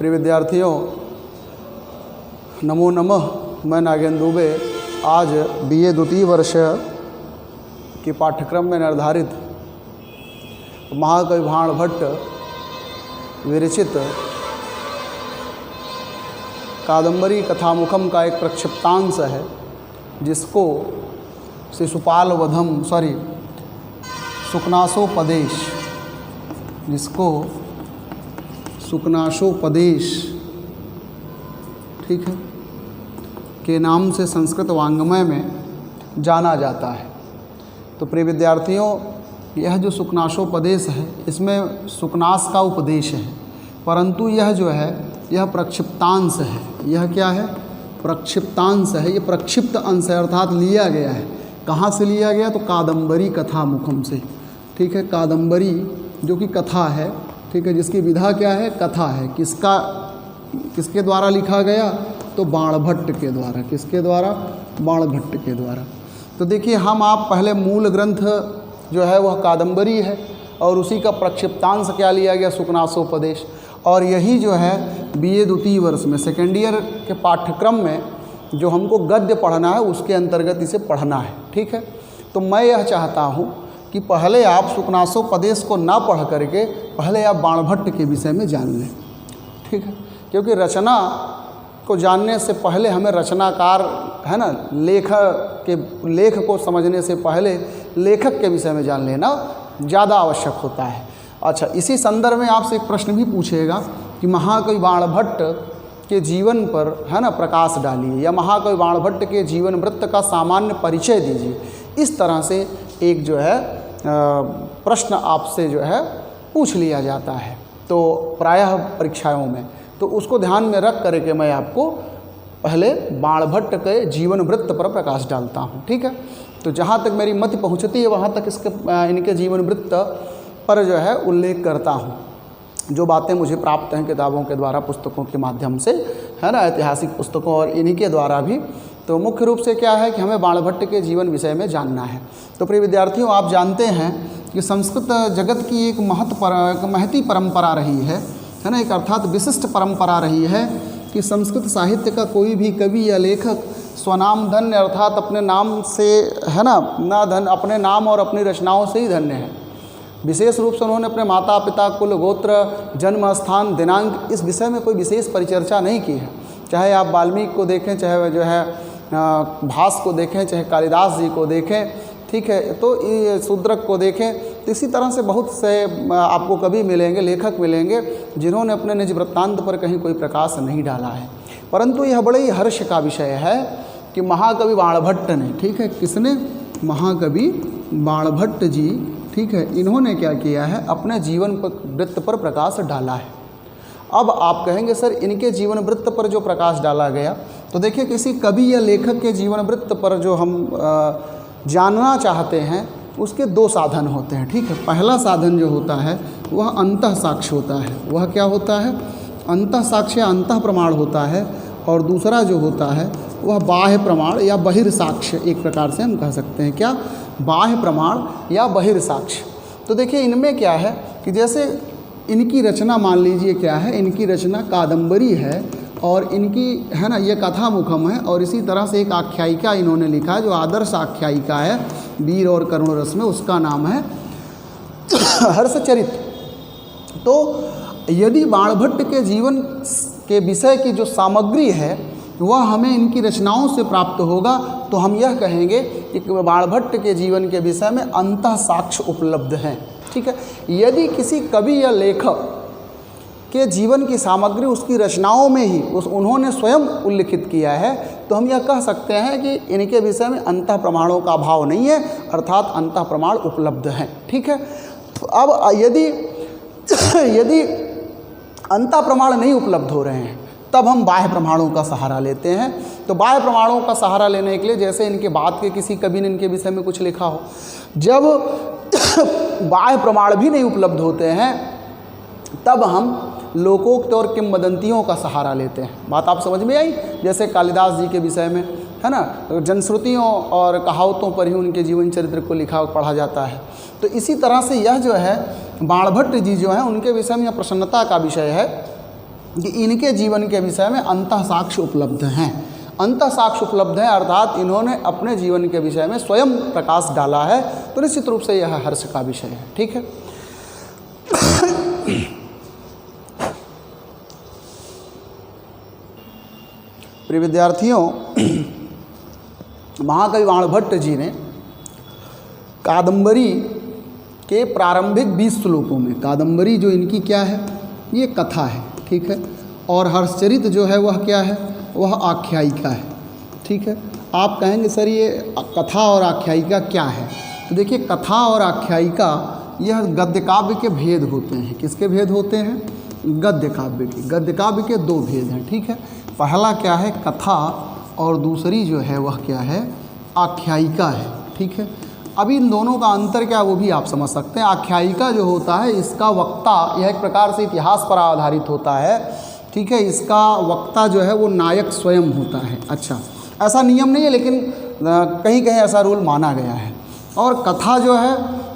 प्रिय विद्यार्थियों, नमो नमः। मैं नागेंद्र दुबे आज बीए द्वितीय वर्ष के पाठ्यक्रम में निर्धारित महाकवि भाण भट्ट विरचित कादंबरी कथामुखम का एक प्रक्षिप्तांश है, जिसको सुकनासोपदेश ठीक है के नाम से संस्कृत वाङ्मय में जाना जाता है। तो प्रिय विद्यार्थियों, यह जो सुकनासोपदेश है, इसमें सुकनास का उपदेश है, परंतु यह जो है यह प्रक्षिप्तांश है। यह क्या है? प्रक्षिप्तांश है। ये प्रक्षिप्त अंश है, अर्थात लिया गया है। कहाँ से लिया गया? तो कादंबरी कथामुखम से। ठीक है, कादंबरी जो कि कथा है, ठीक है, जिसकी विधा क्या है? कथा है। किसके द्वारा लिखा गया? तो बाणभट्ट के द्वारा। किसके द्वारा? बाणभट्ट के द्वारा। तो देखिए, हम आप पहले मूल ग्रंथ जो है वह कादंबरी है, और उसी का प्रक्षिप्तांश क्या लिया गया? सुकनासोपदेश। और यही जो है बीए द्वितीय वर्ष में सेकेंड ईयर के पाठ्यक्रम में जो हमको गद्य पढ़ना है, उसके अंतर्गत इसे पढ़ना है। ठीक है, तो मैं यह चाहता हूँ कि पहले आप सुकनासोपदेश को ना पढ़ करके पहले आप बाणभट्ट के विषय में जान लें। ठीक है, क्योंकि रचना को जानने से पहले हमें रचनाकार है ना, लेख को समझने से पहले लेखक के विषय में जान लेना ज़्यादा आवश्यक होता है। अच्छा, इसी संदर्भ में आपसे एक प्रश्न भी पूछेगा कि महाकवि बाणभट्ट के जीवन पर है ना प्रकाश डालिए, या महाकवि बाणभट्ट के जीवन वृत्त का सामान्य परिचय दीजिए। इस तरह से एक जो है प्रश्न आपसे जो है पूछ लिया जाता है, तो प्रायः परीक्षाओं में, तो उसको ध्यान में रख करके मैं आपको पहले बाणभट्ट के जीवन वृत्त पर प्रकाश डालता हूँ। ठीक है, तो जहाँ तक मेरी मति पहुँचती है वहाँ तक इनके जीवन वृत्त पर जो है उल्लेख करता हूँ, जो बातें मुझे प्राप्त हैं किताबों के द्वारा, पुस्तकों के माध्यम से, है ना, ऐतिहासिक पुस्तकों और इन्हीं के द्वारा भी। तो मुख्य रूप से क्या है कि हमें बाणभट्ट के जीवन विषय में जानना है। तो प्रिय विद्यार्थियों, आप जानते हैं कि संस्कृत जगत की एक महती परंपरा रही है ना, एक अर्थात विशिष्ट परंपरा रही है कि संस्कृत साहित्य का कोई भी कवि या लेखक स्वनाम धन्य, अर्थात अपने नाम से है ना धन्य, अपने नाम और अपनी रचनाओं से ही धन्य है। विशेष रूप से उन्होंने अपने माता पिता, कुल, गोत्र, जन्म स्थान, दिनांक, इस विषय में कोई विशेष परिचर्चा नहीं की है। चाहे आप वाल्मीकि को देखें, चाहे जो है भास को देखें, चाहे कालिदास जी को देखें, ठीक है, तो ये शूद्रक को देखें, तो इसी तरह से बहुत से आपको कवि मिलेंगे, लेखक मिलेंगे, जिन्होंने अपने निज वृत्तांत पर कहीं कोई प्रकाश नहीं डाला है। परंतु यह बड़े ही हर्ष का विषय है कि महाकवि बाणभट्ट ने, ठीक है, किसने? महाकवि बाणभट्ट जी, ठीक है, इन्होंने क्या किया है? अपने जीवन वृत्त पर प्रकाश डाला है। अब आप कहेंगे सर, इनके जीवन वृत्त पर जो प्रकाश डाला गया, तो देखिए, किसी कवि या लेखक के जीवन वृत्त पर जो हम जानना चाहते हैं, उसके दो साधन होते हैं। ठीक है, पहला साधन जो होता है वह अंतः साक्ष्य होता है। वह क्या होता है? अंतः साक्ष्य, अंतः प्रमाण होता है। और दूसरा जो होता है वह बाह्य प्रमाण या बहिर्साक्ष्य, एक प्रकार से हम कह सकते हैं। क्या? बाह्य प्रमाण या बहिर्साक्ष्य। तो देखिए, इनमें क्या है कि जैसे इनकी रचना मान लीजिए क्या है, इनकी रचना कादंबरी है और इनकी है ना ये कथामुखम है, और इसी तरह से एक आख्यायिका इन्होंने लिखा है जो आदर्श आख्यायिका है वीर और करुण रस में, उसका नाम है हर्षचरित। तो यदि बाणभट्ट के जीवन के विषय की जो सामग्री है वह हमें इनकी रचनाओं से प्राप्त होगा, तो हम यह कहेंगे कि बाणभट्ट के जीवन के विषय में अंतः साक्ष्य उपलब्ध हैं। ठीक है, यदि किसी कवि या लेखक के जीवन की सामग्री उसकी रचनाओं में ही उन्होंने स्वयं उल्लिखित किया है, तो हम यह कह सकते हैं कि इनके विषय में अंतः प्रमाणों का अभाव नहीं है, अर्थात अंतः प्रमाण उपलब्ध हैं। ठीक है, अब यदि अंतः प्रमाण नहीं उपलब्ध हो रहे हैं, तब हम बाह्य प्रमाणों का सहारा लेते हैं। तो बाह्य प्रमाणों का सहारा लेने के लिए, जैसे इनके बाद के किसी कवि ने इनके विषय में कुछ लिखा हो, जब बाह्य प्रमाण भी नहीं उपलब्ध होते हैं, तब हम लोकोक्त और किंवदंतियों का सहारा लेते हैं। बात आप समझ में आई? जैसे कालिदास जी के विषय में है ना, जनश्रुतियों और कहावतों पर ही उनके जीवन चरित्र को लिखा पढ़ा जाता है। तो इसी तरह से यह जो है बाणभट्ट जी जो हैं, उनके विषय में यह प्रसन्नता का विषय है कि इनके जीवन के विषय में अंतः साक्ष्य उपलब्ध हैं। अंतः साक्ष्य उपलब्ध है अर्थात इन्होंने अपने जीवन के विषय में स्वयं प्रकाश डाला है, तो निश्चित रूप से यह हर्ष का विषय है। ठीक है। प्रिय विद्यार्थियों, महाकवि बाणभट्ट जी ने कादंबरी के प्रारंभिक 20 श्लोकों में, कादंबरी जो इनकी क्या है, ये कथा है, ठीक है, और हर्षचरित जो है वह क्या है, वह आख्यायिका है। ठीक है। आप कहेंगे सर ये कथा और आख्यायिका क्या है? तो देखिए, कथा और आख्यायिका यह गद्य काव्य के भेद होते हैं। किसके भेद होते हैं? गद्य काव्य के। गद्य काव्य के 2 भेद हैं। ठीक है। पहला क्या है, कथा, और दूसरी जो है वह क्या है, आख्यायिका है। ठीक है। अभी इन दोनों का अंतर क्या वो भी आप समझ सकते हैं। आख्यायिका जो होता है, इसका वक्ता, यह एक प्रकार से इतिहास पर आधारित होता है। ठीक है। इसका वक्ता जो है वो नायक स्वयं होता है। अच्छा, ऐसा नियम नहीं है, लेकिन कहीं कहीं ऐसा रूल माना गया है। और कथा जो है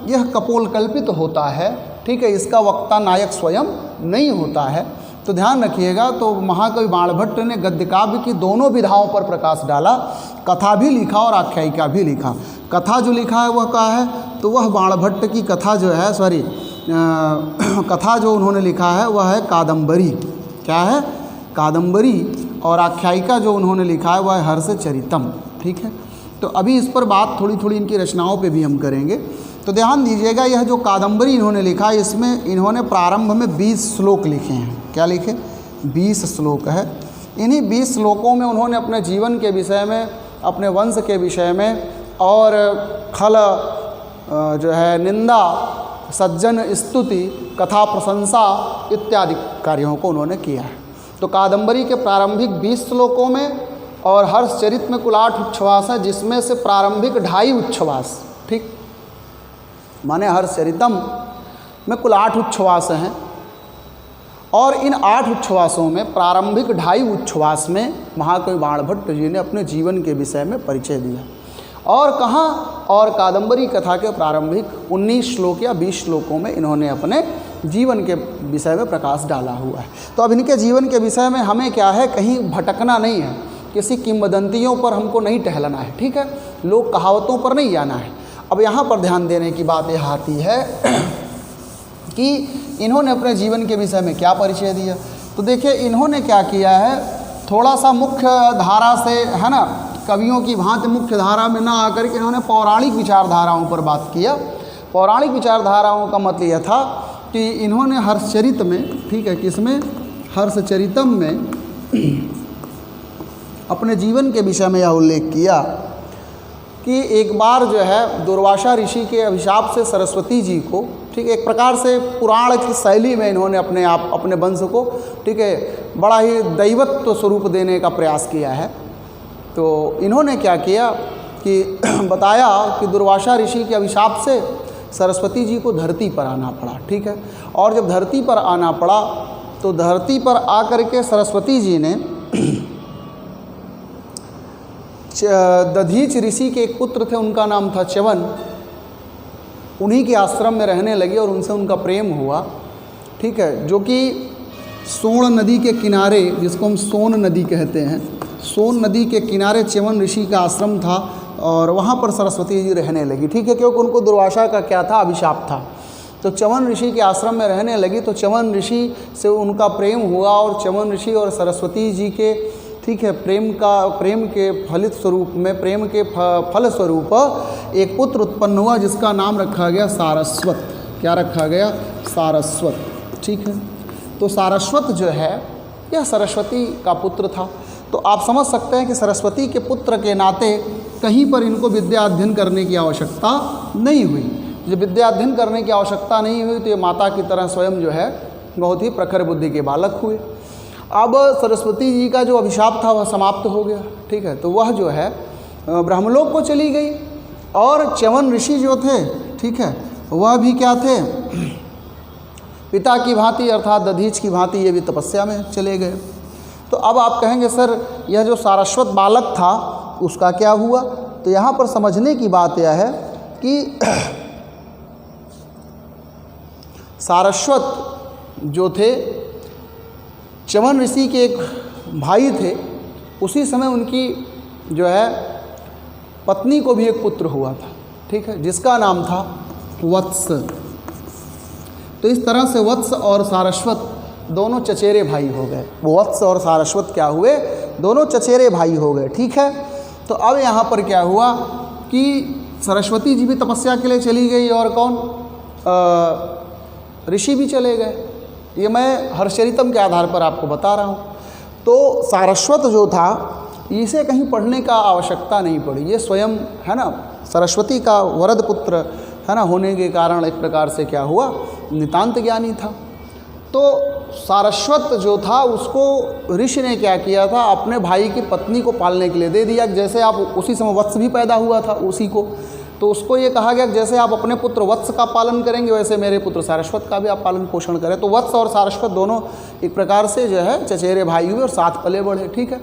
यह कपोलकल्पित होता है। ठीक है। इसका वक्ता नायक स्वयं नहीं होता है। तो ध्यान रखिएगा। तो महाकवि बाणभट्ट ने गद्य काव्य की दोनों विधाओं पर प्रकाश डाला, कथा भी लिखा और आख्यायिका भी लिखा। कथा जो लिखा है वह क्या है, तो वह बाणभट्ट की कथा जो है, कथा जो उन्होंने लिखा है वह है कादंबरी। क्या है? कादंबरी। और आख्यायिका जो उन्होंने लिखा है वह है हर्षचरितम। ठीक है। तो अभी इस पर बात थोड़ी थोड़ी इनकी रचनाओं पे भी हम करेंगे। तो ध्यान दीजिएगा, यह जो कादंबरी इन्होंने लिखा है, इसमें इन्होंने प्रारंभ में 20 श्लोक लिखे हैं। क्या लिखे? 20 श्लोक है। इन्हीं 20 श्लोकों में उन्होंने अपने जीवन के विषय में, अपने वंश के विषय में, और खल जो है निंदा, सज्जन स्तुति, कथा प्रशंसा इत्यादि कार्यों को उन्होंने किया है। तो कादंबरी के प्रारंभिक 20 श्लोकों में और हर्षचरित में कुल 8 उच्छ्वास है, जिसमें से प्रारंभिक 2.5 उच्छ्वास, ठीक, माने हर्षचरितम में कुल 8 उच्छ्वास हैं। और इन 8 उच्छ्वासों में प्रारंभिक 2.5 उच्छ्वास में महाकवि बाणभट्ट जी ने अपने जीवन के विषय में परिचय दिया। और कहाँ? और कादंबरी कथा के प्रारंभिक 19 श्लोक या 20 श्लोकों में इन्होंने अपने जीवन के विषय में प्रकाश डाला हुआ है। तो अब इनके जीवन के विषय में हमें क्या है, कहीं भटकना नहीं है, किसी किंवदंतियों पर हमको नहीं टहलना है। ठीक है। लोक कहावतों पर नहीं जाना है। अब यहाँ पर ध्यान देने की बात यह आती है कि इन्होंने अपने जीवन के विषय में क्या परिचय दिया। तो देखिए, इन्होंने क्या किया है, थोड़ा सा मुख्य धारा से, है ना, कवियों की भांति मुख्य धारा में ना आकर के इन्होंने पौराणिक विचारधाराओं पर बात किया। पौराणिक विचारधाराओं का मतलब यह था कि इन्होंने हर्षचरित में, ठीक है, किसमें, हर्षचरितम में अपने जीवन के विषय में यह उल्लेख किया कि एक बार जो है दुर्वासा ऋषि के अभिशाप से सरस्वती जी को, ठीक है, एक प्रकार से पुराण की शैली में इन्होंने अपने वंश को, ठीक है, बड़ा ही दैवत्व स्वरूप देने का प्रयास किया है। तो इन्होंने क्या किया कि बताया कि दुर्वासा ऋषि के अभिशाप से सरस्वती जी को धरती पर आना पड़ा। ठीक है। और जब धरती पर आना पड़ा तो धरती पर आकर के सरस्वती जी ने दधीच ऋषि के एक पुत्र थे, उनका नाम था च्यवन, उन्हीं के आश्रम में रहने लगी और उनसे उनका प्रेम हुआ। ठीक है। जो कि सोन नदी के किनारे, जिसको हम सोन नदी कहते हैं, सोन नदी के किनारे च्यवन ऋषि का आश्रम था और वहाँ पर सरस्वती जी रहने लगी। ठीक है। क्योंकि उनको दुर्वासा का क्या था, अभिशाप था। तो च्यवन ऋषि के आश्रम में रहने लगी। तो च्यवन ऋषि से उनका प्रेम हुआ और च्यवन ऋषि और सरस्वती जी के, ठीक है, प्रेम के फलित स्वरूप में, प्रेम के फल स्वरूप एक पुत्र उत्पन्न हुआ जिसका नाम रखा गया सारस्वत। क्या रखा गया? सारस्वत। ठीक है। तो सारस्वत जो है यह सरस्वती का पुत्र था। तो आप समझ सकते हैं कि सरस्वती के पुत्र के नाते कहीं पर इनको विद्या अध्ययन करने की आवश्यकता नहीं हुई। जब विद्या अध्ययन करने की आवश्यकता नहीं हुई तो ये माता की तरह स्वयं जो है बहुत ही प्रखर बुद्धि के बालक हुए। अब सरस्वती जी का जो अभिशाप था वह समाप्त हो गया। ठीक है। तो वह जो है ब्रह्मलोक को चली गई और च्यवन ऋषि जो थे, ठीक है, वह भी क्या थे, पिता की भांति अर्थात दधीच की भांति ये भी तपस्या में चले गए। तो अब आप कहेंगे सर यह जो सारस्वत बालक था उसका क्या हुआ? तो यहाँ पर समझने की बात यह है कि सारस्वत जो थे च्यवन ऋषि के एक भाई थे, उसी समय उनकी जो है पत्नी को भी एक पुत्र हुआ था, ठीक है, जिसका नाम था वत्स। तो इस तरह से वत्स और सारस्वत दोनों चचेरे भाई हो गए। वो वत्स और सारस्वत क्या हुए, दोनों चचेरे भाई हो गए, ठीक है। तो अब यहाँ पर क्या हुआ कि सरस्वती जी भी तपस्या के लिए चली गई और कौन, ऋषि भी चले गए। ये मैं हर्षचरितम के आधार पर आपको बता रहा हूँ। तो सारस्वत जो था, इसे कहीं पढ़ने का आवश्यकता नहीं पड़ी, ये स्वयं है ना सरस्वती का वरद पुत्र है ना होने के कारण एक प्रकार से क्या हुआ, नितांत ज्ञानी था। तो सारस्वत जो था उसको ऋषि ने क्या किया था, अपने भाई की पत्नी को पालने के लिए दे दिया। जैसे आप, उसी समय वत्स भी पैदा हुआ था उसी को, तो उसको ये कहा गया कि जैसे आप अपने पुत्र वत्स का पालन करेंगे वैसे मेरे पुत्र सारस्वत का भी आप पालन पोषण करें। तो वत्स और सारस्वत दोनों एक प्रकार से जो है चचेरे भाई हुए और साथ पले बढ़े, ठीक है।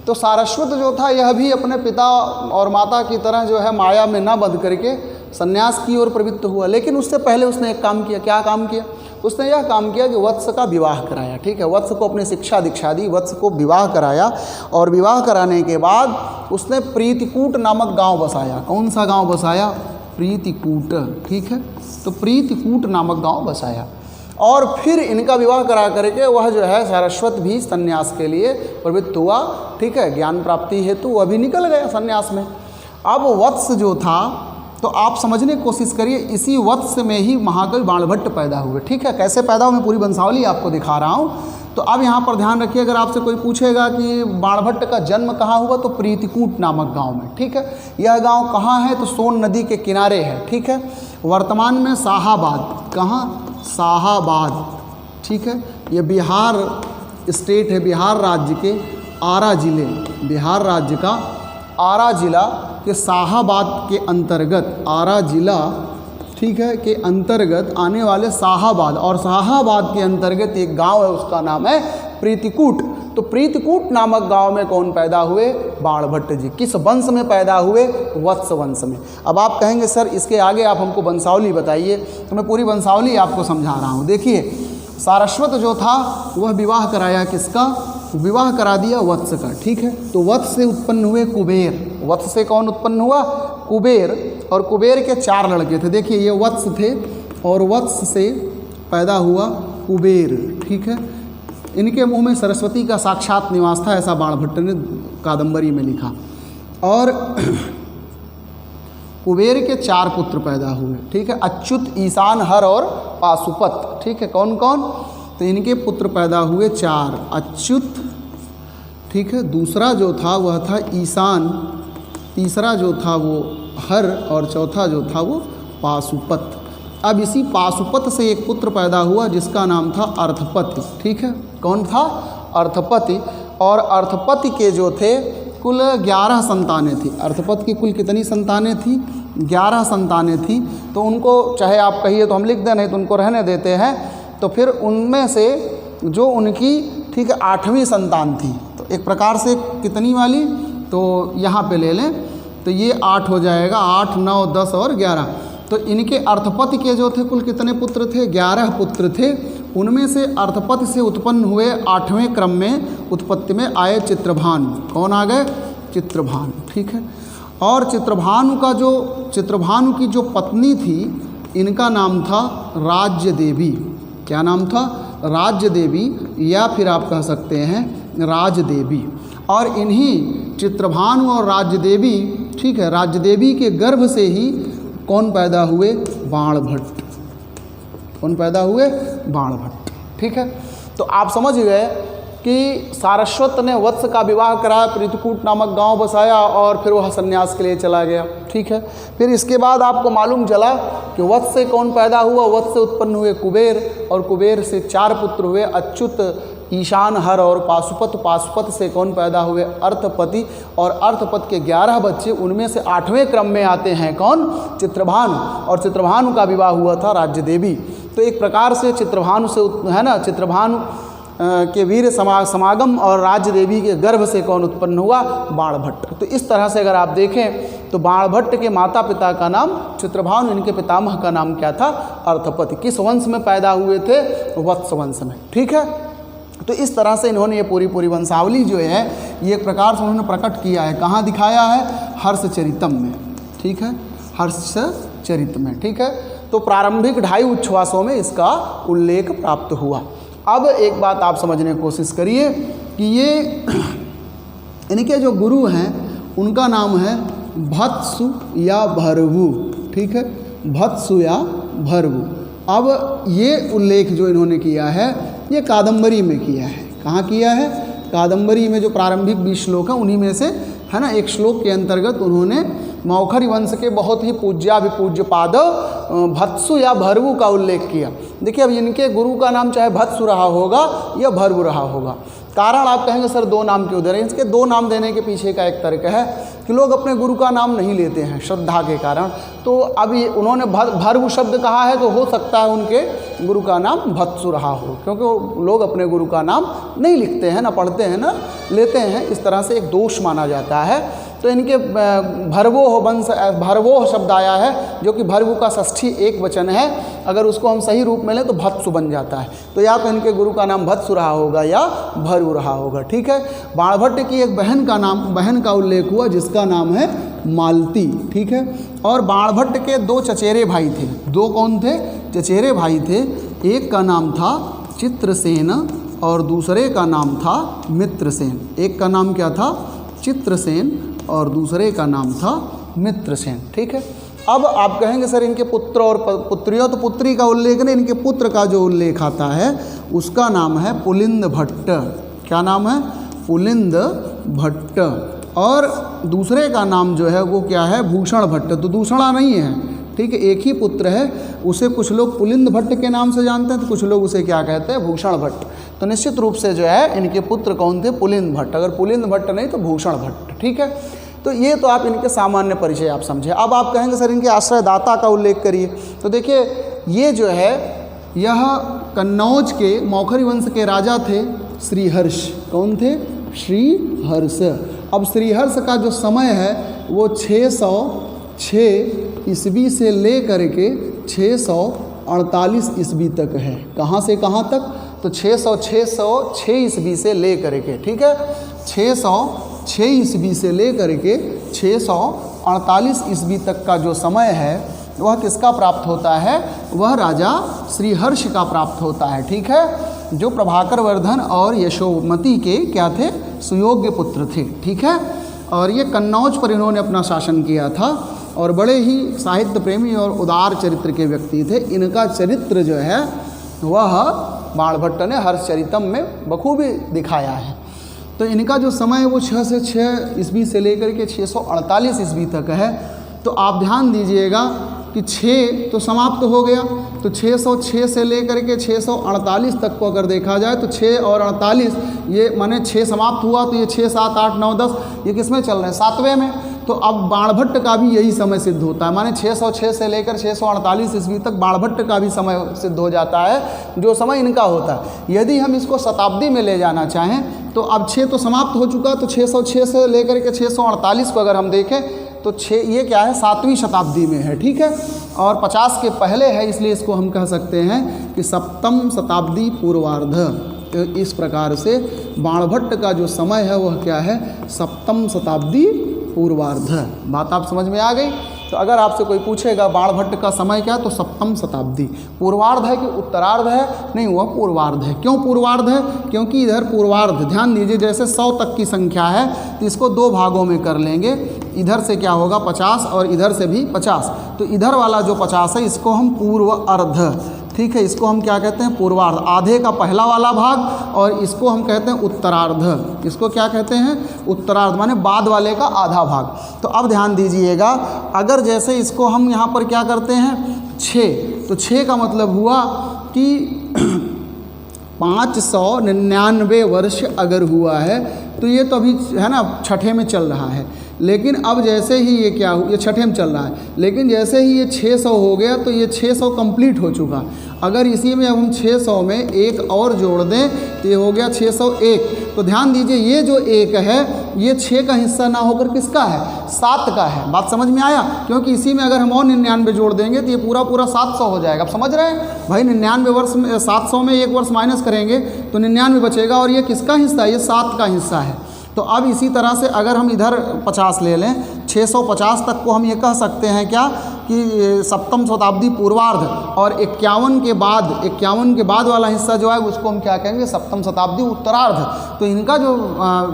तो सारस्वत जो था यह भी अपने पिता और माता की तरह जो है माया में न बंध करके संन्यास की ओर प्रवृत्त हुआ। लेकिन उससे पहले उसने एक काम किया। क्या काम किया? उसने यह काम किया कि वत्स का विवाह कराया, ठीक है। वत्स को अपनी शिक्षा दीक्षा दी, वत्स को विवाह कराया, और विवाह कराने के बाद उसने प्रीतिकूट नामक गांव बसाया। कौन सा गांव बसाया? प्रीतिकूट, ठीक है। तो प्रीतिकूट नामक गांव बसाया, और फिर इनका विवाह करा करके वह जो है सारस्वत भी संन्यास के लिए प्रवृत्त हुआ, ठीक है। ज्ञान प्राप्ति हेतु वह भी निकल गया संन्यास में। अब वत्स जो था, तो आप समझने की कोशिश करिए, इसी वत्स में ही महाकवि बाणभट्ट पैदा हुए, ठीक है। कैसे पैदा हुए मैं पूरी वंशावली आपको दिखा रहा हूँ। तो अब यहाँ पर ध्यान रखिए, अगर आपसे कोई पूछेगा कि बाणभट्ट का जन्म कहाँ हुआ, तो प्रीतिकूट नामक गांव में, ठीक है। यह गांव कहाँ है? तो सोन नदी के किनारे है, ठीक है। वर्तमान में शाहाबाद, कहाँ? शाहाबाद, ठीक है। ये बिहार स्टेट है, बिहार राज्य के आरा जिले, बिहार राज्य का आरा जिला के शाहाबाद के अंतर्गत, आरा जिला, ठीक है, के अंतर्गत आने वाले शाहाबाद, और शाहाबाद के अंतर्गत एक गांव है, उसका नाम है प्रीतिकूट। तो प्रीतिकूट नामक गांव में कौन पैदा हुए? बाणभट्ट जी। किस वंश में पैदा हुए? वत्स वंश में। अब आप कहेंगे सर इसके आगे आप हमको वंशावली बताइए, तो मैं पूरी वंशावली आपको समझा रहा हूँ। देखिए, सारस्वत जो था वह विवाह कराया किसका? विवाह करा दिया वत्स का, ठीक है। तो वत्स से उत्पन्न हुए कुबेर। वत्स से कौन उत्पन्न हुआ? कुबेर। और कुबेर के 4 लड़के थे। देखिए, ये वत्स थे और वत्स से पैदा हुआ कुबेर, ठीक है। इनके मुंह में सरस्वती का साक्षात निवास था, ऐसा बाणभट्ट ने कादंबरी में लिखा। और कुबेर के 4 पुत्र पैदा हुए, ठीक है। अच्युत, ईशान, हर और पाशुपत, ठीक है। कौन कौन? तो इनके पुत्र पैदा हुए 4। अच्युत, ठीक है। दूसरा जो था वह था ईशान, तीसरा जो था वो हर, और चौथा जो था वो पाशुपत। अब इसी पाशुपत से एक पुत्र पैदा हुआ जिसका नाम था अर्थपति, ठीक है। कौन था? अर्थपति। और अर्थपति के जो थे कुल 11 संतानें थी। अर्थपति की कुल कितनी संतानें थी? 11 संतानें थी। तो उनको चाहे आप कहिए तो हम लिख दें, नहीं तो उनको रहने देते हैं। तो फिर उनमें से जो उनकी, ठीक है, 8वीं संतान थी, तो एक प्रकार से कितनी वाली, तो यहाँ पे ले लें तो ये 8 हो जाएगा, 8, 9, 10 और 11। तो इनके अर्थपति के जो थे कुल कितने पुत्र थे? 11 पुत्र थे। उनमें से अर्थपति से उत्पन्न हुए 8वें क्रम में उत्पत्ति में आए चित्रभानु। कौन आ गए? चित्रभानु, ठीक है। और चित्रभानु की जो पत्नी थी, इनका नाम था राज्य देवी। क्या नाम था? राज्य देवी, या फिर आप कह सकते हैं राजदेवी। और इन्हीं चित्रभानु और राज्य देवी, ठीक है, राज्य देवी के गर्भ से ही कौन पैदा हुए? बाणभट्ट। कौन पैदा हुए? बाणभट्ट, ठीक है। तो आप समझ गए कि सारस्वत ने वत्स का विवाह कराया, प्रीतिकूट नामक गांव बसाया, और फिर वह संन्यास के लिए चला गया, ठीक है। फिर इसके बाद आपको मालूम चला कि वत्स से कौन पैदा हुआ? वत्स से उत्पन्न हुए कुबेर, और कुबेर से 4 पुत्र हुए, अच्युत, ईशान, हर और पाशुपत। पाशुपत से कौन पैदा हुए? अर्थपति। और अर्थपति के 11 बच्चे, उनमें से 8वें क्रम में आते हैं कौन? चित्रभानु। और चित्रभानु का विवाह हुआ था राज्य देवी। तो एक प्रकार से चित्रभानु से, है ना, चित्रभानु के वीर समागम और राज्य देवी के गर्भ से कौन उत्पन्न हुआ? बाणभट्ट। तो इस तरह से अगर आप देखें तो बाणभट्ट के माता पिता का नाम चित्रभानु, इनके पितामह का नाम क्या था? अर्थपति। किस वंश में पैदा हुए थे? वत्स वंश में, ठीक है। तो इस तरह से इन्होंने ये पूरी वंशावली जो है ये एक प्रकार से उन्होंने प्रकट किया है। कहाँ दिखाया है? हर्षचरितम में, ठीक है, हर्षचरित में, ठीक है। तो प्रारंभिक 2.5 उच्छ्वासों में इसका उल्लेख प्राप्त हुआ। अब एक बात आप समझने की कोशिश करिए कि ये इनके जो गुरु हैं उनका नाम है भत्सु या भर्वु, ठीक है, भत्सु या भर्वु। अब ये उल्लेख जो इन्होंने किया है ये कादंबरी में किया है। कहाँ किया है? कादंबरी में जो प्रारंभिक 20 श्लोक हैं उन्हीं में से, है ना, एक श्लोक के अंतर्गत उन्होंने मौखरी वंश के बहुत ही पूज्य पाद भत्सु या भर्वु का उल्लेख किया। देखिए अब इनके गुरु का नाम चाहे भत्सु रहा होगा या भर्वु रहा होगा, कारण आप कहेंगे सर 2 नाम क्यों दे रहे हैं? इसके 2 नाम देने के पीछे का एक तर्क है कि लोग अपने गुरु का नाम नहीं लेते हैं श्रद्धा के कारण। तो अब ये उन्होंने भर्वु शब्द कहा है तो हो सकता है उनके गुरु का नाम भत्सु रहा हो, क्योंकि लोग अपने गुरु का नाम नहीं लिखते हैं, ना पढ़ते हैं, ना लेते हैं। इस तरह से एक दोष माना जाता है। तो इनके भर्वोह वंश, भर्वोह शब्द आया है जो कि भर्वु का षष्ठी एक वचन है। अगर उसको हम सही रूप में लें तो भत्सु बन जाता है। तो या तो इनके गुरु का नाम भत्सु रहा होगा या भर्वु रहा होगा, ठीक है। बाणभट्ट की एक बहन का उल्लेख हुआ जिसका नाम है मालती, ठीक है। और बाणभट्ट के 2 चचेरे भाई थे। 2 कौन थे? चचेरे भाई थे। एक का नाम था चित्रसेन और दूसरे का नाम था मित्रसेन। एक का नाम क्या था? चित्रसेन और दूसरे का नाम था मित्रसेन, ठीक है। अब आप कहेंगे सर इनके पुत्र और पुत्रियों, तो पुत्री का उल्लेख नहीं, इनके पुत्र का जो उल्लेख आता है उसका नाम है पुलिंद भट्ट। क्या नाम है? पुलिंद भट्ट। और दूसरे का नाम जो है वो क्या है? भूषण भट्ट। तो दूसरा नहीं है, ठीक है, एक ही पुत्र है। उसे कुछ लोग पुलिंद भट्ट के नाम से जानते हैं तो कुछ लोग उसे क्या कहते हैं? भूषण भट्ट। तो निश्चित रूप से जो है इनके पुत्र कौन थे? पुलिंद भट्ट। अगर पुलिंद भट्ट नहीं तो भूषण भट्ट, ठीक है। तो ये तो आप इनके सामान्य परिचय आप समझे। अब आप कहेंगे सर इनके आश्रयदाता का उल्लेख करिए। तो देखिए ये जो है यह कन्नौज के मौखरी वंश के राजा थे श्रीहर्ष। कौन थे? श्रीहर्ष। अब श्रीहर्ष का जो समय है वो 606 ईस्वी से ले करके 648 ईस्वी तक है। कहाँ से कहाँ तक? तो 606 ईस्वी से ले करके, ठीक है, 606 ईस्वी से ले करके 648 ईस्वी तक का जो समय है वह किसका प्राप्त होता है? वह राजा श्रीहर्ष का प्राप्त होता है, ठीक है, जो प्रभाकर वर्धन और यशोमती के क्या थे? सुयोग्य पुत्र थे, ठीक है। और ये कन्नौज पर इन्होंने अपना शासन किया था और बड़े ही साहित्य प्रेमी और उदार चरित्र के व्यक्ति थे। इनका चरित्र जो है वह बाणभट्ट ने हर्षचरितम में बखूबी दिखाया है। तो इनका जो समय है वो 606 ईस्वी से लेकर के 648 ईस्वी तक है। तो आप ध्यान दीजिएगा कि 6 तो समाप्त हो गया, तो 606 से लेकर के 648 तक को अगर देखा जाए तो 6 और 48 ये माने 6 समाप्त हुआ तो ये 6, 7, 8, 9, 10 ये किस में चल रहे हैं? 7वें में। तो अब बाणभट्ट का भी यही समय सिद्ध होता है, माने 606 से लेकर 648 ईस्वी तक बाणभट्ट का भी समय सिद्ध हो जाता है, जो समय इनका होता है। यदि हम इसको शताब्दी में ले जाना चाहें तो अब 6 तो समाप्त हो चुका, तो 606 से लेकर के 648 को अगर हम देखें तो 6 ये क्या है? 7वीं शताब्दी में है, ठीक है, और 50 के पहले है, इसलिए इसको हम कह सकते हैं कि 7वीं शताब्दी पूर्वार्ध। तो इस प्रकार से बाणभट्ट का जो समय है वह क्या है? 7वीं शताब्दी पूर्वार्ध। बात आप समझ में आ गई? तो अगर आपसे कोई पूछेगा बाणभट्ट का समय क्या है तो 7वीं शताब्दी। पूर्वार्ध है कि उत्तरार्ध है? नहीं, वह पूर्वार्ध है। क्यों पूर्वार्ध है? क्योंकि इधर पूर्वार्ध, ध्यान दीजिए, जैसे 100 तक की संख्या है तो इसको 2 भागों में कर लेंगे। इधर से क्या होगा? 50 और इधर से भी 50। तो इधर वाला जो 50 है इसको हम पूर्व अर्ध, ठीक है, इसको हम क्या कहते हैं? पूर्वार्ध। आधे का पहला वाला भाग, और इसको हम कहते हैं उत्तरार्ध। इसको क्या कहते हैं? उत्तरार्ध, माने बाद वाले का आधा भाग। तो अब ध्यान दीजिएगा, अगर जैसे इसको हम यहाँ पर क्या करते हैं? 6, तो 6 का मतलब हुआ कि 599 वर्ष अगर हुआ है तो ये तो अभी है ना 6ठे में चल रहा है। लेकिन अब जैसे ही ये क्या हो, ये 6ठे में चल रहा है, लेकिन जैसे ही ये 600 हो गया तो ये 600 कंप्लीट हो चुका। अगर इसी में अब हम 600 में एक और जोड़ दें तो ये हो गया 601। तो ध्यान दीजिए ये जो 1 है ये 6 का हिस्सा ना होकर किसका है, 7 का है। बात समझ में आया? क्योंकि इसी में अगर हम और 99 जोड़ देंगे तो ये पूरा 700 हो जाएगा। अब समझ रहे हैं भाई, 99 वर्ष में 700 में 1 वर्ष माइनस करेंगे तो 99 बचेगा, और ये किसका हिस्सा है, ये 7 का हिस्सा है। तो अब इसी तरह से अगर हम इधर 50 ले लें, 650 तक को हम ये कह सकते हैं क्या कि सप्तम शताब्दी पूर्वार्ध, और 51 के बाद वाला हिस्सा जो है उसको हम क्या कहेंगे, सप्तम शताब्दी उत्तरार्ध। तो इनका जो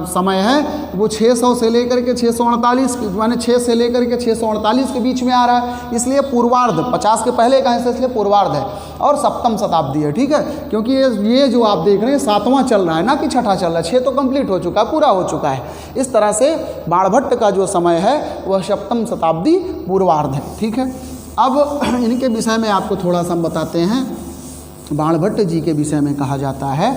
समय है वो 600 से लेकर के 648 माने 6 से लेकर के 648 के बीच में आ रहा है, इसलिए पूर्वार्ध 50 के पहले का हिस्सा, इसलिए पूर्वार्ध है और सप्तम शताब्दी है। ठीक है, क्योंकि ये जो आप देख रहे हैं 7वां चल रहा है ना कि 6ठा चल रहा है, 6 तो कंप्लीट हो चुका है, पूरा हो चुका है। इस तरह से बाणभट्ट का जो समय है वह सप्तम शताब्दी पूर्वार्ध है। ठीक है, अब इनके विषय में आपको थोड़ा सा हम बताते हैं। बाणभट्ट जी के विषय में कहा जाता है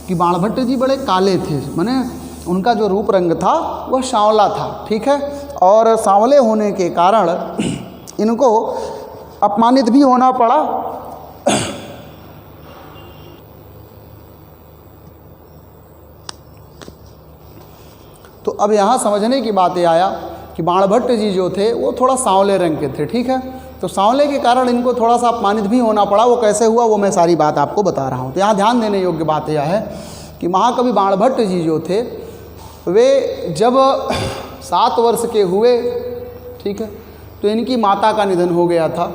कि बाणभट्ट जी बड़े काले थे, माने उनका जो रूप रंग था वह सांवला था। ठीक है, और सांवले होने के कारण इनको अपमानित भी होना पड़ा। तो अब यहाँ समझने की बात ये आया कि बाणभट्ट जी जो थे वो थोड़ा सांवले रंग के थे। ठीक है, तो सांवले के कारण इनको थोड़ा सा अपमानित भी होना पड़ा। वो कैसे हुआ वो मैं सारी बात आपको बता रहा हूँ। तो यहाँ ध्यान देने योग्य बात यह है कि महाकवि बाणभट्ट जी जो थे वे जब 7 वर्ष के हुए, ठीक है, तो इनकी माता का निधन हो गया था,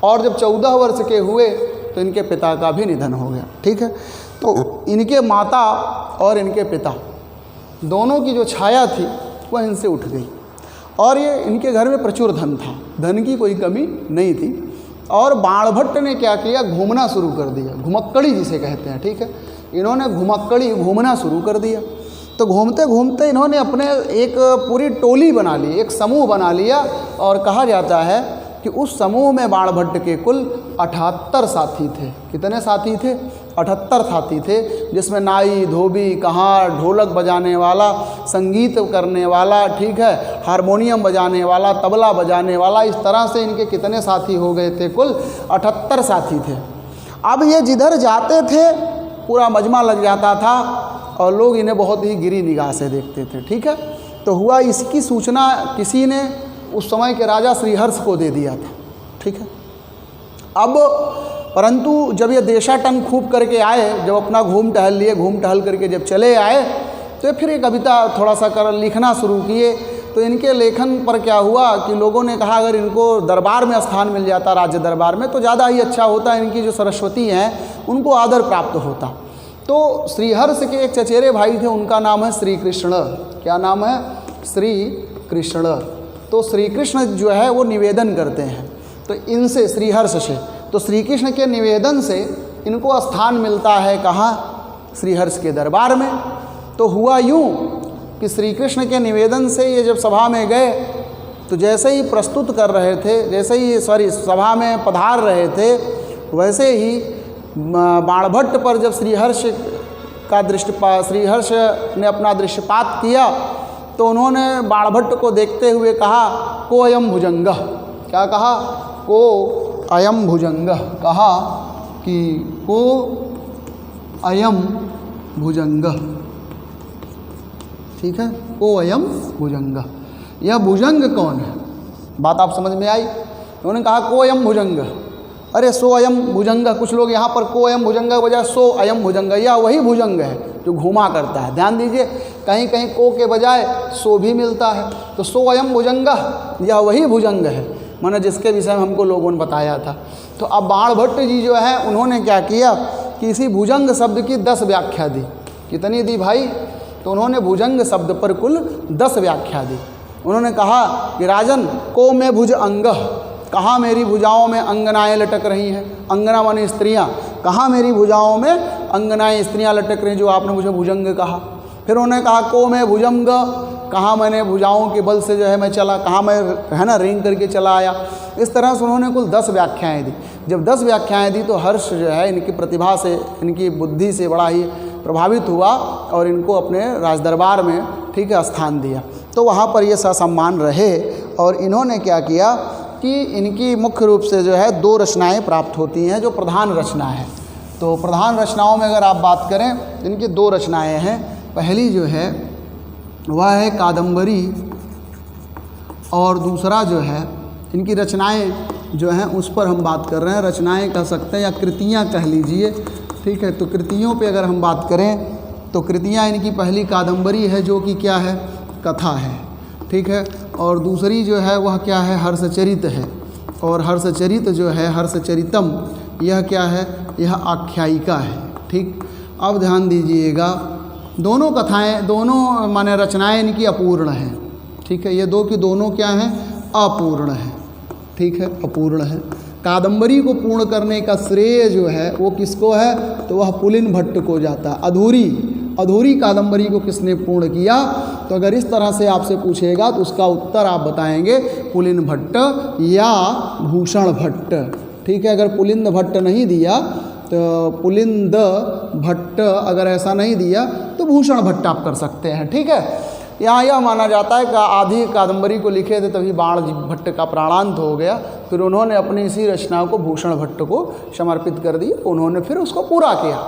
और जब 14 वर्ष के हुए तो इनके पिता का भी निधन हो गया। ठीक है, तो इनके माता और इनके पिता दोनों की जो छाया थी वह इनसे उठ गई, और ये इनके घर में प्रचुर धन था, धन की कोई कमी नहीं थी। और बाणभट्ट ने क्या किया, घूमना शुरू कर दिया, घुमक्कड़ी जिसे कहते हैं। ठीक है, इन्होंने घुमक्कड़ी घूमना शुरू कर दिया। तो घूमते घूमते इन्होंने अपने एक पूरी टोली बना ली, एक समूह बना लिया, और कहा जाता है कि उस समूह में बाणभट्ट के कुल 78 साथी थे। कितने साथी थे? 78 साथी थे, जिसमें नाई, धोबी, कहार, ढोलक बजाने वाला, संगीत करने वाला, ठीक है, हारमोनियम बजाने वाला, तबला बजाने वाला, इस तरह से इनके कितने साथी हो गए थे, कुल 78 साथी थे। अब ये जिधर जाते थे पूरा मजमा लग जाता था और लोग इन्हें बहुत ही गिरी निगाह से देखते थे। ठीक है, तो हुआ इसकी सूचना किसी ने उस समय के राजा श्रीहर्ष को दे दिया था। ठीक है, अब परंतु जब ये देशाटन खूब करके आए, जब अपना घूम टहल लिए, घूम टहल करके जब चले आए, तो फिर ये कविता थोड़ा सा कर लिखना शुरू किए। तो इनके लेखन पर क्या हुआ कि लोगों ने कहा अगर इनको दरबार में स्थान मिल जाता, राज्य दरबार में, तो ज़्यादा ही अच्छा होता, इनकी जो सरस्वती हैं उनको आदर प्राप्त होता। तो श्रीहर्ष के एक चचेरे भाई थे, उनका नाम है श्री कृष्ण। क्या नाम है? श्री कृष्ण। तो श्री कृष्ण जो है वो निवेदन करते हैं, तो इनसे श्रीहर्ष से, तो श्री कृष्ण के निवेदन से इनको स्थान मिलता है कहाँ? श्रीहर्ष के दरबार में। तो हुआ यूँ कि श्री कृष्ण के निवेदन से ये जब सभा में गए, तो जैसे ही प्रस्तुत कर रहे थे, जैसे ही सभा में पधार रहे थे, वैसे ही बाणभट्ट पर जब श्रीहर्ष ने अपना दृष्टिपात किया, तो उन्होंने बाणभट्ट को देखते हुए कहा को अयम भुजंगः। क्या कहा? को अयम भुजंगः। कहा कि को अयम भुजंगः। ठीक है, को अयम भुजंगः। यह भुजंग कौन है? बात आप समझ में आई? उन्होंने कहा को अयम भुजंगः। अरे सो अयम भुजंगः, कुछ लोग यहाँ पर को अयम भुजंगः बजाय सो अयम भुजंगः, यह वही भुजंग है जो घुमा करता है। ध्यान दीजिए, कहीं कहीं को के बजाय सो भी मिलता है, तो सो अयम भुजंगः, यह वही भुजंग है, माने जिसके विषय में हमको लोगों ने बताया था। तो अब बाणभट्ट जी जो है उन्होंने क्या किया कि इसी भुजंग शब्द की 10 व्याख्या दी। कितनी दी भाई? तो उन्होंने भुजंग शब्द पर कुल 10 व्याख्या दी। उन्होंने कहा कि राजन को में भुज अंगः, कहाँ मेरी भुजाओं में अंगनाएँ लटक रही हैं। अंगना माने स्त्रियाँ, कहाँ मेरी भुजाओं में अंगनाएँ स्त्रियाँ लटक रही हैं, जो आपने मुझे भुजंग कहा। फिर उन्होंने कहा को मैं भुजंग, कहाँ मैंने भुजाओं के बल से जो है मैं चला, कहाँ मैं है ना रेंग करके चला आया। इस तरह से उन्होंने कुल 10 व्याख्याएँ दी। जब 10 व्याख्याएँ दी तो हर्ष जो है इनकी प्रतिभा से, इनकी बुद्धि से बड़ा ही प्रभावित हुआ और इनको अपने राजदरबार में, ठीक है, स्थान दिया। तो वहाँ पर ये ससम्मान रहे, और इन्होंने क्या किया कि इनकी मुख्य रूप से जो है 2 रचनाएँ प्राप्त होती हैं जो प्रधान रचना है। तो प्रधान रचनाओं में अगर आप बात करें, इनकी 2 रचनाएँ हैं। पहली जो है वह है कादम्बरी, और दूसरा जो है इनकी रचनाएं जो हैं उस पर हम बात कर रहे हैं। रचनाएं कह सकते हैं या कृतियां कह लीजिए, ठीक है। तो कृतियों पे अगर हम बात करें तो कृतियां इनकी पहली कादम्बरी है जो कि क्या है, कथा है, ठीक है। और दूसरी जो है वह क्या है, हर्षचरित है। और हर्षचरित जो है, हर्षचरितम, यह क्या है, यह आख्यायिका है, ठीक। अब ध्यान दीजिएगा, दोनों कथाएं, दोनों माने रचनाएं इनकी अपूर्ण हैं, ठीक है। ये दो की दोनों क्या हैं, अपूर्ण है, ठीक है, अपूर्ण है। कादम्बरी को पूर्ण करने का श्रेय जो है वो किसको है, तो वह पुलिन भट्ट को जाता है। अधूरी कादम्बरी को किसने पूर्ण किया, तो अगर इस तरह से आपसे पूछेगा तो उसका उत्तर आप बताएंगे पुलिन भट्ट या भूषण भट्ट, ठीक है। अगर पुलिंद भट्ट नहीं दिया तो पुलिंद भट्ट, अगर ऐसा नहीं दिया तो भूषण भट्ट आप कर सकते हैं, ठीक है। यहाँ यह माना जाता है कि आधी कादम्बरी को लिखे थे तभी बाण भट्ट का प्राणांत हो गया, फिर उन्होंने अपनी इसी रचना को भूषण भट्ट को समर्पित कर दी, उन्होंने फिर उसको पूरा किया।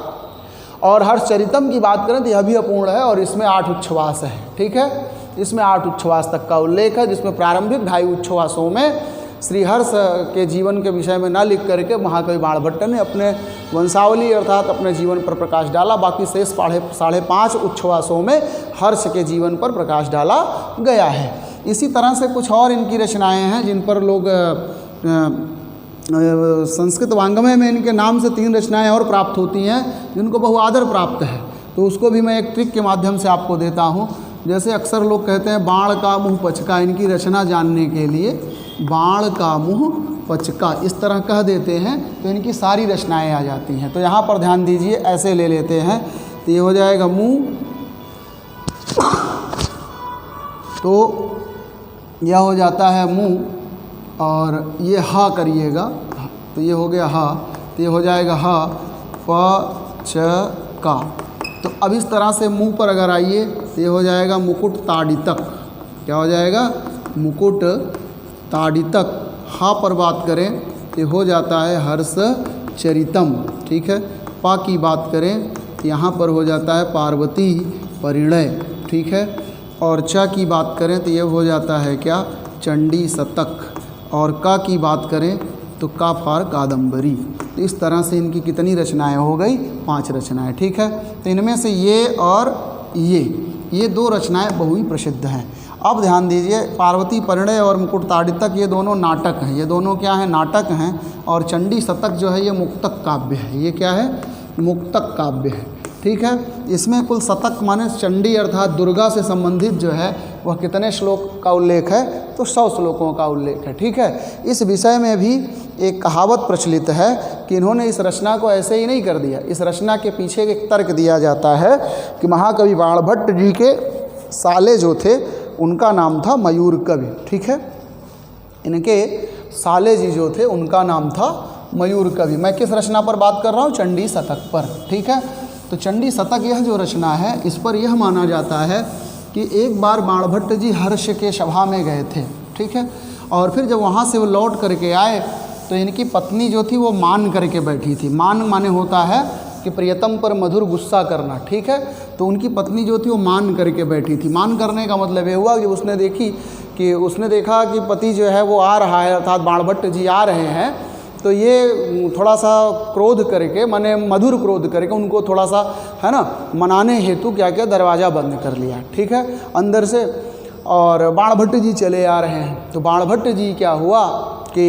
और हर्षचरितम की बात करें तो यह भी अपूर्ण है और इसमें 8 उच्छ्वास है, ठीक है। इसमें 8 उच्छ्वास तक का उल्लेख है, जिसमें प्रारंभिक 2.5 उच्छ्वासों में श्री हर्ष के जीवन के विषय में न लिख करके महाकवि बाणभट्ट ने अपने वंशावली अर्थात अपने जीवन पर प्रकाश डाला। बाकी शेष 5.5 उच्छ्वासों में हर्ष के जीवन पर प्रकाश डाला गया है। इसी तरह से कुछ और इनकी रचनाएं हैं जिन पर लोग संस्कृत वांग्मय में इनके नाम से 3 रचनाएं और प्राप्त होती हैं जिनको बहुआदर प्राप्त है, तो उसको भी मैं एक ट्रिक के माध्यम से आपको देता हूँ। जैसे अक्सर लोग कहते हैं बाण का मुँह पचका, इनकी रचना जानने के लिए बाण का मुँह पचका इस तरह कह देते हैं तो इनकी सारी रचनाएं आ जाती हैं। तो यहाँ पर ध्यान दीजिए, ऐसे ले लेते हैं तो ये हो जाएगा मुँह, तो यह हो जाता है मुँह, और ये हा करिएगा तो ये हो गया हा, तो ये हो जाएगा हा प च का। तो अब इस तरह से मुंह पर अगर आइए तो ये हो जाएगा मुकुट ताड़ितक। क्या हो जाएगा, मुकुट ताड़ितक। हा पर बात करें तो हो जाता है हर्ष चरितम, ठीक है। पा की बात करें तो यहाँ पर हो जाता है पार्वती परिणय, ठीक है। और च की बात करें तो ये हो जाता है क्या, चंडी शतक। और का की बात करें तो का फार कादम्बरी। तो इस तरह से इनकी कितनी रचनाएं हो गई, 5 रचनाएं, ठीक है। तो इनमें से ये और ये 2 रचनाएं बहु ही प्रसिद्ध हैं। अब ध्यान दीजिए, पार्वती परिणय और मुकुट ताड़ितक ये दोनों नाटक हैं, ये दोनों क्या हैं, नाटक हैं। और चंडी शतक जो है ये मुक्तक काव्य है, ये क्या है, मुक्तक काव्य है, ठीक है। इसमें कुल शतक माने चंडी अर्थात दुर्गा से संबंधित जो है वह कितने श्लोक का उल्लेख है, तो 100 श्लोकों का उल्लेख है, ठीक है। इस विषय में भी एक कहावत प्रचलित है कि इन्होंने इस रचना को ऐसे ही नहीं कर दिया, इस रचना के पीछे एक तर्क दिया जाता है कि महाकवि बाणभट्ट जी के साले जो थे उनका नाम था मयूर कवि, ठीक है। इनके साले जी जो थे उनका नाम था मयूर कवि। मैं किस रचना पर बात कर रहा हूँ, चंडी शतक पर, ठीक है। तो चंडी शतक यह जो रचना है इस पर यह माना जाता है कि एक बार बाणभट्ट जी हर्ष के सभा में गए थे, ठीक है। और फिर जब वहाँ से वो लौट करके आए तो इनकी पत्नी जो थी वो मान करके बैठी थी। मान माने होता है कि प्रियतम पर मधुर गुस्सा करना, ठीक है। तो उनकी पत्नी जो थी वो मान करके बैठी थी। मान करने का मतलब ये हुआ कि उसने देखा कि पति जो है वो आ रहा है, अर्थात बाणभट्ट जी आ रहे हैं, तो ये थोड़ा सा क्रोध करके, माने मधुर क्रोध करके उनको थोड़ा सा है ना मनाने हेतु क्या किया, दरवाज़ा बंद कर लिया, ठीक है, अंदर से। और बाणभट्ट जी चले आ रहे हैं, तो बाणभट्ट जी क्या हुआ कि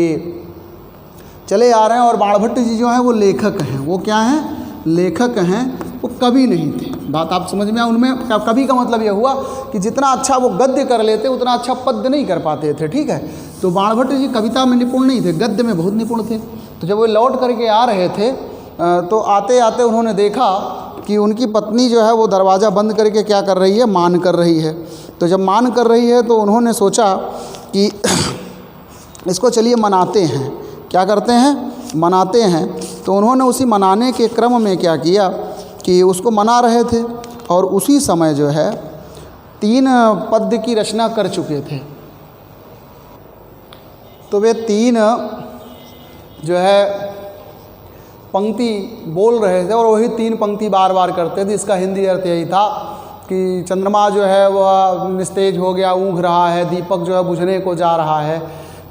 चले आ रहे हैं, और बाणभट्ट जी जो हैं वो लेखक हैं। वो क्या हैं, लेखक हैं, वो कवि नहीं थे। बात आप समझ में, उनमें कवि का मतलब ये हुआ कि जितना अच्छा वो गद्य कर लेते उतना अच्छा पद्य नहीं कर पाते थे, ठीक है। तो बाणभट्ट जी कविता में निपुण नहीं थे, गद्य में बहुत निपुण थे। तो जब वो लौट करके आ रहे थे तो आते आते उन्होंने देखा कि उनकी पत्नी जो है वो दरवाज़ा बंद करके क्या कर रही है, मान कर रही है। तो जब मान कर रही है तो उन्होंने सोचा कि इसको चलिए मनाते हैं। क्या करते हैं, मनाते हैं। तो उन्होंने उसी मनाने के क्रम में क्या किया कि उसको मना रहे थे, और उसी समय जो है 3 पद्य की रचना कर चुके थे। तो वे 3 जो है पंक्ति बोल रहे थे और वही 3 पंक्ति बार बार करते थे। इसका हिंदी अर्थ यही था कि चंद्रमा जो है वह निस्तेज हो गया, ऊँघ रहा है, दीपक जो है बुझने को जा रहा है,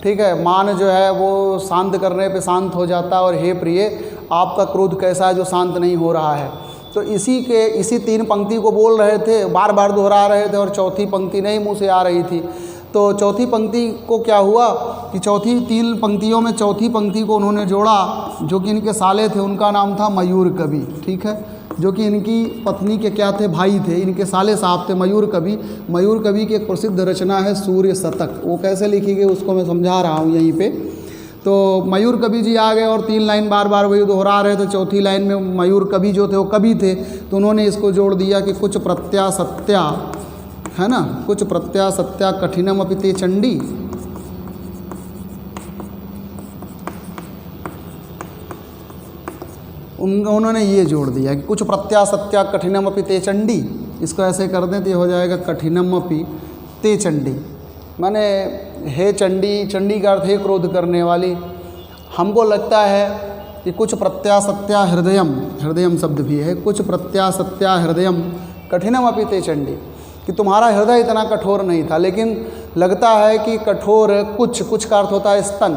ठीक है, मान जो है वो शांत करने पे शांत हो जाता है, और हे प्रिय आपका क्रोध कैसा है जो शांत नहीं हो रहा है। तो इसी 3 पंक्ति को बोल रहे थे, बार बार दोहरा रहे थे, और चौथी पंक्ति नहीं मुँह से आ रही थी। तो चौथी पंक्ति को क्या हुआ कि 3 पंक्तियों में चौथी पंक्ति को उन्होंने जोड़ा, जो कि इनके साले थे, उनका नाम था मयूर कवि, ठीक है, जो कि इनकी पत्नी के क्या थे, भाई थे, इनके साले साहब थे मयूर कवि। मयूर कवि की एक प्रसिद्ध रचना है सूर्य शतक, वो कैसे लिखी गई उसको मैं समझा रहा हूँ यहीं पे। तो मयूर कवि जी आ गए और 3 लाइन बार बार वही दोहरा रहे थे। चौथी लाइन में मयूर कवि जो थे वो कवि थे, तो उन्होंने इसको जोड़ दिया कि कुछ प्रत्यासत्या, है ना, कुछ प्रत्यासत्या कठिनम अपि ते चंडी, उन्होंने ये जोड़ दिया कि कुछ प्रत्यासत्या कठिनम अपि ते चंडी, इसको ऐसे कर दें तो ये हो जाएगा कठिनम अपि ते चंडी, माने हे चंडी, चंडी का अर्थ है क्रोध करने वाली। हमको लगता है कि कुछ प्रत्यासत्या हृदयम, हृदयम शब्द भी है, कुछ प्रत्यासत्या हृदयम कठिनम अपि ते चंडी, कि तुम्हारा हृदय इतना कठोर नहीं था, लेकिन लगता है कि कठोर, कुछ का अर्थ होता है स्तन,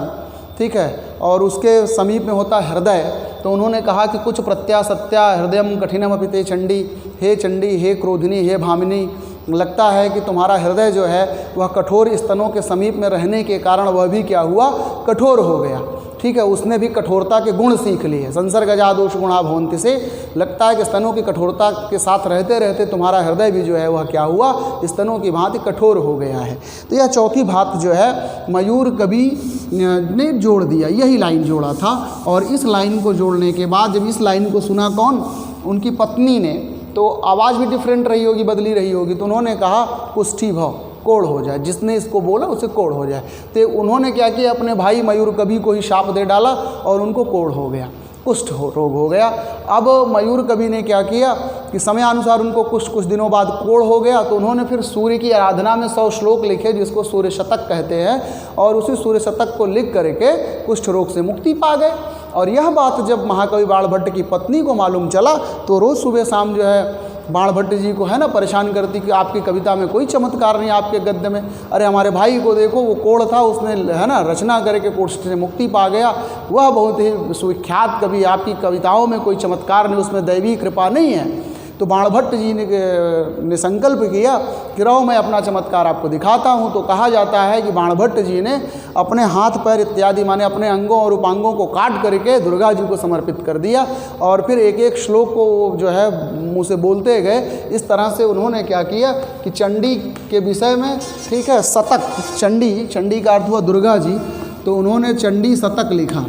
ठीक है, और उसके समीप में होता है हृदय। तो उन्होंने कहा कि कुछ प्रत्यासत्या हृदयम कठिनम अपि ते चंडी, हे चंडी, हे क्रोधिनी, हे भामिनी, लगता है कि तुम्हारा हृदय जो है वह कठोर स्तनों के समीप में रहने के कारण वह भी क्या हुआ, कठोर हो गया, ठीक है, उसने भी कठोरता के गुण सीख लिए। संसर्गजा दोष गुणा भवन्ति से लगता है कि स्तनों की कठोरता के साथ रहते रहते तुम्हारा हृदय भी जो है वह क्या हुआ, स्तनों की भांति कठोर हो गया है। तो यह चौथी बात जो है मयूर कवि ने जोड़ दिया, यही लाइन जोड़ा था। और इस लाइन को जोड़ने के बाद जब इस लाइन को सुना कौन, उनकी पत्नी ने, तो आवाज़ भी डिफरेंट रही होगी, बदली रही होगी, तो उन्होंने कहा कुष्ठी भव, कोढ़ हो जाए, जिसने इसको बोला उसे कोढ़ हो जाए। तो उन्होंने क्या किया, अपने भाई मयूर कवि को ही शाप दे डाला और उनको कोढ़ हो गया, कुष्ठ रोग हो गया। अब मयूर कवि ने क्या किया कि समयानुसार उनको कुछ दिनों बाद कोढ़ हो गया, तो उन्होंने फिर सूर्य की आराधना में 100 श्लोक लिखे, जिसको सूर्य शतक कहते हैं, और उसी सूर्य शतक को लिख करके कुष्ठ रोग से मुक्ति पा गए। और यह बात जब महाकवि बाणभट्ट की पत्नी को मालूम चला, तो रोज़ सुबह शाम जो है बाणभट्ट जी को है ना परेशान करती कि आपकी कविता में कोई चमत्कार नहीं, आपके गद्य में, अरे हमारे भाई को देखो वो कोढ़ था, उसने है ना रचना करके कुष्ठ से मुक्ति पा गया, वह बहुत ही सुविख्यात कवि, आपकी कविताओं में कोई चमत्कार नहीं, उसमें दैवी कृपा नहीं है। तो बाणभट्ट जी ने संकल्प किया कि रहो मैं अपना चमत्कार आपको दिखाता हूँ। तो कहा जाता है कि बाणभट्ट जी ने अपने हाथ पैर इत्यादि माने अपने अंगों और उपांगों को काट करके दुर्गा जी को समर्पित कर दिया, और फिर एक एक श्लोक को जो है मुँह से बोलते गए। इस तरह से उन्होंने क्या किया कि चंडी के विषय में, ठीक है, शतक, चंडी का अर्थ हुआ दुर्गा जी, तो उन्होंने चंडी शतक लिखा,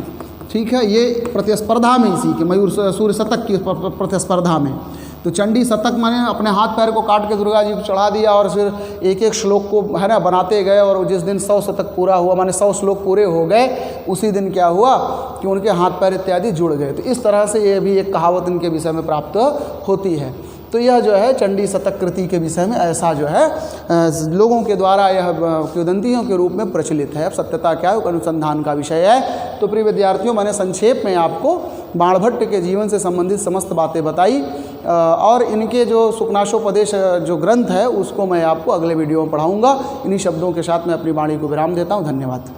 ठीक है, ये प्रतिस्पर्धा में इसी के मयूर सूर्य शतक की प्रतिस्पर्धा में। तो चंडी शतक मैंने अपने हाथ पैर को काट के दुर्गा जी को चढ़ा दिया, और फिर एक एक श्लोक को है ना बनाते गए, और जिस दिन 100 शतक पूरा हुआ, माने 100 श्लोक पूरे हो गए, उसी दिन क्या हुआ कि उनके हाथ पैर इत्यादि जुड़ गए। तो इस तरह से ये भी एक कहावत इनके विषय में प्राप्त होती है। तो यह जो है चंडी शतक कृति के विषय में ऐसा जो है लोगों के द्वारा यह किंवदंतियों के रूप में प्रचलित है। अब सत्यता क्या है, अनुसंधान का विषय है। तो प्रिय विद्यार्थियों, मैंने संक्षेप में आपको बाणभट्ट के जीवन से संबंधित समस्त बातें बताई, और इनके जो सुकनाशोपदेश जो ग्रंथ है उसको मैं आपको अगले वीडियो में पढ़ाऊँगा। इन्हीं शब्दों के साथ मैं अपनी वाणी को विराम देता हूँ। धन्यवाद।